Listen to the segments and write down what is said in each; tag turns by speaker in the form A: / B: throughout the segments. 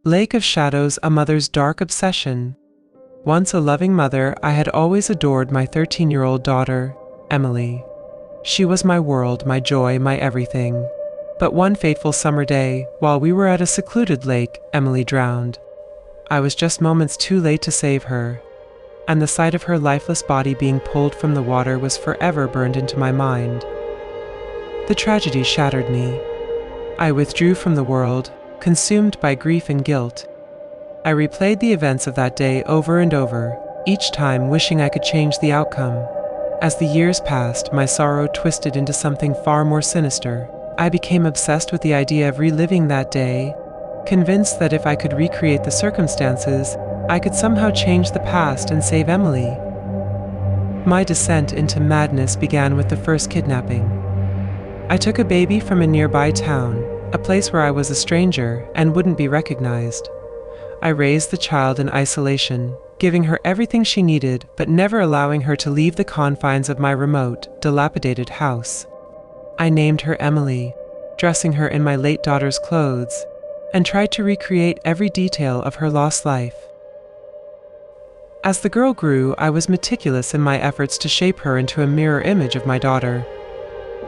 A: Lake of Shadows, a mother's dark obsession. Once a loving mother, I had always adored my 13-year-old daughter, Emily. She was my world, my joy, my everything. But one fateful summer day, while we were at a secluded lake, Emily drowned. I was just moments too late to save her, and the sight of her lifeless body being pulled from the water was forever burned into my mind. The tragedy shattered me. I withdrew from the world, consumed by grief and guilt. I replayed the events of that day over and over, each time wishing I could change the outcome. As the years passed, my sorrow twisted into something far more sinister. I became obsessed with the idea of reliving that day, convinced that if I could recreate the circumstances, I could somehow change the past and save Emily. My descent into madness began with the first kidnapping. I took a baby from a nearby town, a place where I was a stranger and wouldn't be recognized. I raised the child in isolation, giving her everything she needed, but never allowing her to leave the confines of my remote, dilapidated house. I named her Emily, dressing her in my late daughter's clothes, and tried to recreate every detail of her lost life. As the girl grew, I was meticulous in my efforts to shape her into a mirror image of my daughter.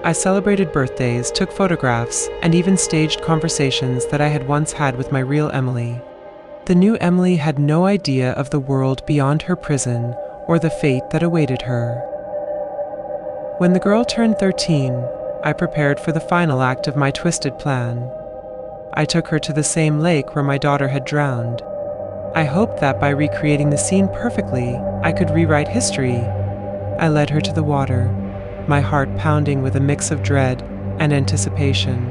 A: I celebrated birthdays, took photographs, and even staged conversations that I had once had with my real Emily. The new Emily had no idea of the world beyond her prison or the fate that awaited her. When the girl turned 13, I prepared for the final act of my twisted plan. I took her to the same lake where my daughter had drowned. I hoped that by recreating the scene perfectly, I could rewrite history. I led her to the water, my heart pounding with a mix of dread and anticipation.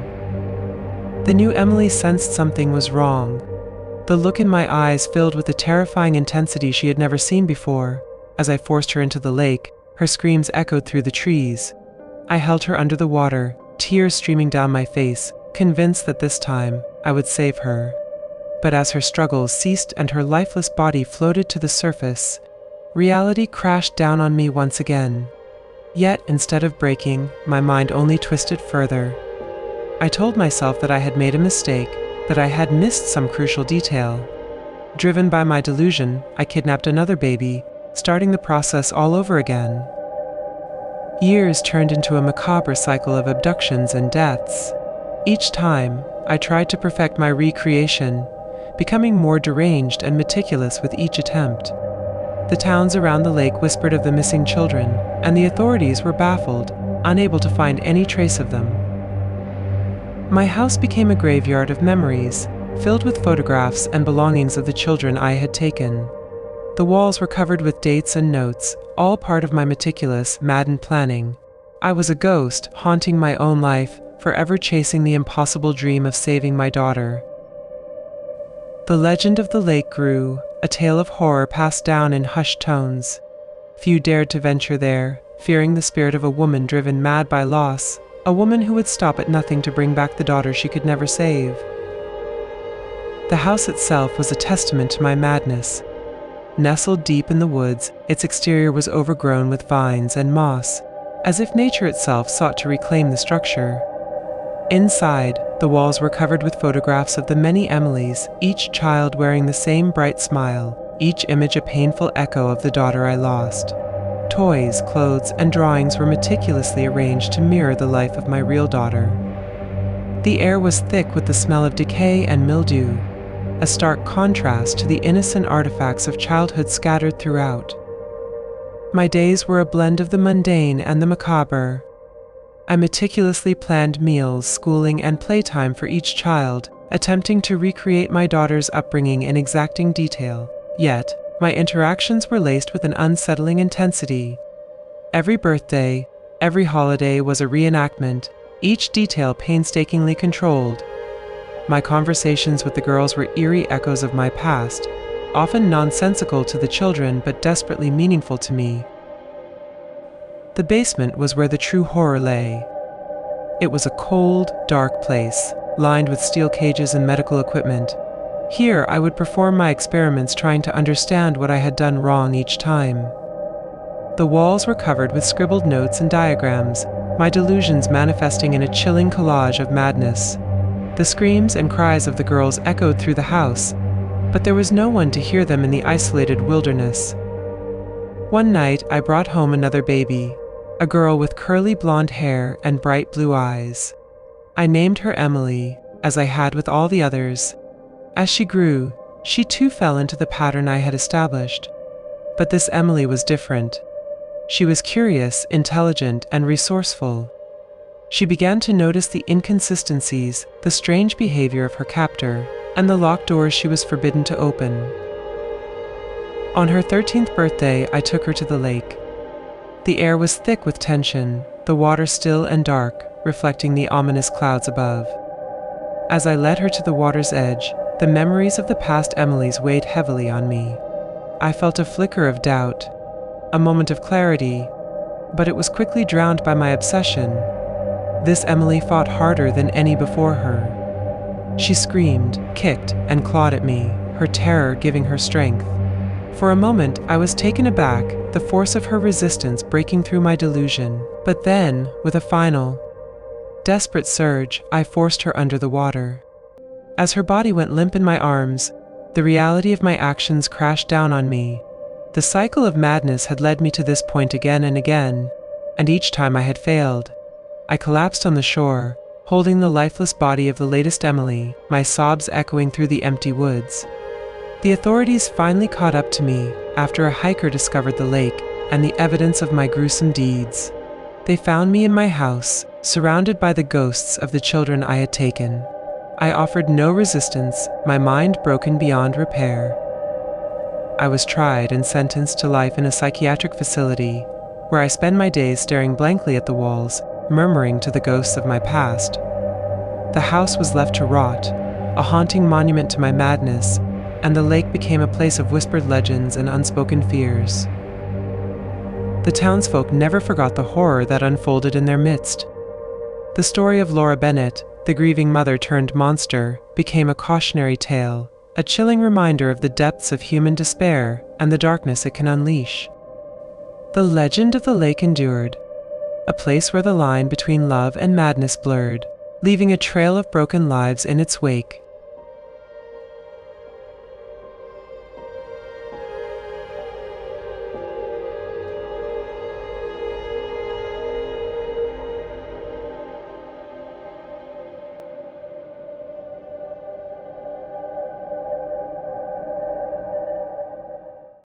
A: The new Emily sensed something was wrong. The look in my eyes filled with a terrifying intensity she had never seen before. As I forced her into the lake, her screams echoed through the trees. I held her under the water, tears streaming down my face, convinced that this time I would save her. But as her struggles ceased and her lifeless body floated to the surface, reality crashed down on me once again. Yet, instead of breaking, my mind only twisted further. I told myself that I had made a mistake, that I had missed some crucial detail. Driven by my delusion, I kidnapped another baby, starting the process all over again. Years turned into a macabre cycle of abductions and deaths. Each time, I tried to perfect my recreation, becoming more deranged and meticulous with each attempt. The towns around the lake whispered of the missing children, and the authorities were baffled, unable to find any trace of them. My house became a graveyard of memories, filled with photographs and belongings of the children I had taken. The walls were covered with dates and notes, all part of my meticulous, maddened planning. I was a ghost, haunting my own life, forever chasing the impossible dream of saving my daughter. The legend of the lake grew, a tale of horror passed down in hushed tones. Few dared to venture there, fearing the spirit of a woman driven mad by loss, a woman who would stop at nothing to bring back the daughter she could never save. The house itself was a testament to my madness. Nestled deep in the woods, its exterior was overgrown with vines and moss, as if nature itself sought to reclaim the structure. Inside, the walls were covered with photographs of the many Emilys, each child wearing the same bright smile, each image a painful echo of the daughter I lost. Toys, clothes, and drawings were meticulously arranged to mirror the life of my real daughter. The air was thick with the smell of decay and mildew, a stark contrast to the innocent artifacts of childhood scattered throughout. My days were a blend of the mundane and the macabre. I meticulously planned meals, schooling, and playtime for each child, attempting to recreate my daughter's upbringing in exacting detail. Yet, my interactions were laced with an unsettling intensity. Every birthday, every holiday was a reenactment, each detail painstakingly controlled. My conversations with the girls were eerie echoes of my past, often nonsensical to the children but desperately meaningful to me. The basement was where the true horror lay. It was a cold, dark place, lined with steel cages and medical equipment. Here, I would perform my experiments trying to understand what I had done wrong each time. The walls were covered with scribbled notes and diagrams, my delusions manifesting in a chilling collage of madness. The screams and cries of the girls echoed through the house, but there was no one to hear them in the isolated wilderness. One night, I brought home another baby, a girl with curly blonde hair and bright blue eyes. I named her Emily, as I had with all the others. As she grew, she too fell into the pattern I had established. But this Emily was different. She was curious, intelligent, and resourceful. She began to notice the inconsistencies, the strange behavior of her captor, and the locked doors she was forbidden to open. On her 13th birthday, I took her to the lake. The air was thick with tension, the water still and dark, reflecting the ominous clouds above. As I led her to the water's edge, the memories of the past Emilys weighed heavily on me. I felt a flicker of doubt, a moment of clarity, but it was quickly drowned by my obsession. This Emily fought harder than any before her. She screamed, kicked, and clawed at me, her terror giving her strength. For a moment, I was taken aback, the force of her resistance breaking through my delusion. But then, with a final, desperate surge, I forced her under the water. As her body went limp in my arms, the reality of my actions crashed down on me. The cycle of madness had led me to this point again and again, and each time I had failed. I collapsed on the shore, holding the lifeless body of the latest Emily, my sobs echoing through the empty woods. The authorities finally caught up to me after a hiker discovered the lake and the evidence of my gruesome deeds. They found me in my house, surrounded by the ghosts of the children I had taken. I offered no resistance, my mind broken beyond repair. I was tried and sentenced to life in a psychiatric facility, where I spend my days staring blankly at the walls, murmuring to the ghosts of my past. The house was left to rot, a haunting monument to my madness, and the lake became a place of whispered legends and unspoken fears. The townsfolk never forgot the horror that unfolded in their midst. The story of Laura Bennett, the grieving mother turned monster, became a cautionary tale, a chilling reminder of the depths of human despair and the darkness it can unleash. The legend of the lake endured, a place where the line between love and madness blurred, leaving a trail of broken lives in its wake.